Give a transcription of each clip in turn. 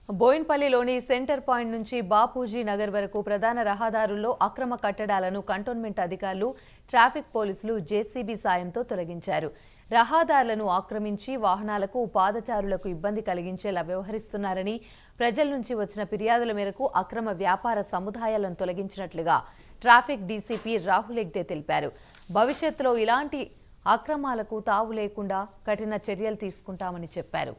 బోయిన్పల్లిలోని centre point నుంచి బాపూజీ నగర్ వరకు ప్రధాన రహదారుల్లో అక్రమ కట్టడాలను కంటోన్మెంట్ అధికారులు, ట్రాఫిక్ పోలీసులు జేసీబీ సాయంతో తొలగించారు. రహదారులను ఆక్రమించి వాహనాలకు, పాదచారులకు ఇబ్బంది కలిగించేలా వ్యవహరిస్తున్నారని, ప్రజల నుంచి వచ్చిన ఫిర్యాదుల మేరకు అక్రమ వ్యాపార సముదాయాలను తొలగించినట్లుగా ట్రాఫిక్ డీసీపీ రాహుల్ హెగ్డే తెలిపారు. భవిష్యత్తులో ఇలాంటి అక్రమాలకు తావు లేకుండా కఠిన చర్యలు తీసుకుంటామని చెప్పారు.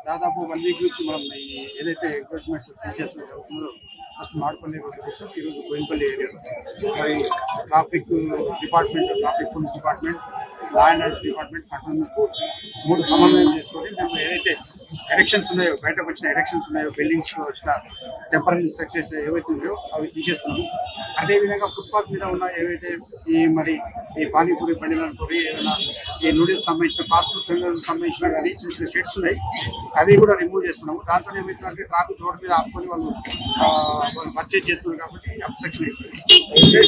దాదాపు 1 వీక్ నుంచి మనం ఏదైతే ఎంక్రోచ్మెంట్స్ తీసేస్తుందో ఫస్ట్ మాడపల్లి రోడ్డు కోసం ఈరోజు బోయిన్పల్లి ఏరియాలో మరి traffic department, traffic police department, law and order department cantonment 3 సమన్వయం చేసుకొని మేము ఏదైతే ఎరెక్షన్స్ ఉన్నాయో, బయటకు వచ్చిన ఎరెక్షన్స్ ఉన్నాయో, బిల్డింగ్స్లో వచ్చిన టెంపరీ స్ట్రక్చర్స్ ఏవైతే ఉన్నాయో అవి తీసేస్తున్నాము. అదేవిధంగా ఫుట్పాత్ మీద ఉన్న ఏవైతే ఈ పానీపూరి, బండిలపూరి, ఏదైనా ఈ నూడిల్స్ సంబంధించిన ఫాస్ట్ ఫుడ్ సంబంధించిన కానీ చిన్న చిన్న షెడ్స్ ఉన్నాయి, అవి కూడా రిమూవ్ చేస్తున్నాము. దాంతో ఏమవుతుందంటే ట్రాఫిక్ రోడ్ మీద ఆపుకొని వాళ్ళు పర్చేజ్ చేస్తున్నారు కాబట్టి అబ్స్ట్రక్షన్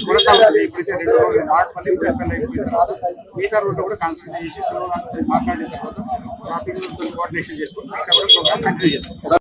కొనసాగుతుంది. ఇప్పుడైతే 2 రోజులు మాడపల్లి అయిపోయిన తర్వాత మిగతా రోడ్లు కూడా కాన్సన్ట్రేట్ చేసి మాట్లాడిన తర్వాత ట్రాఫిక్ కోఆర్డినేషన్ చేసుకుని మిగతా కూడా ప్రోగ్రామ్ కంటిన్యూ చేస్తాం.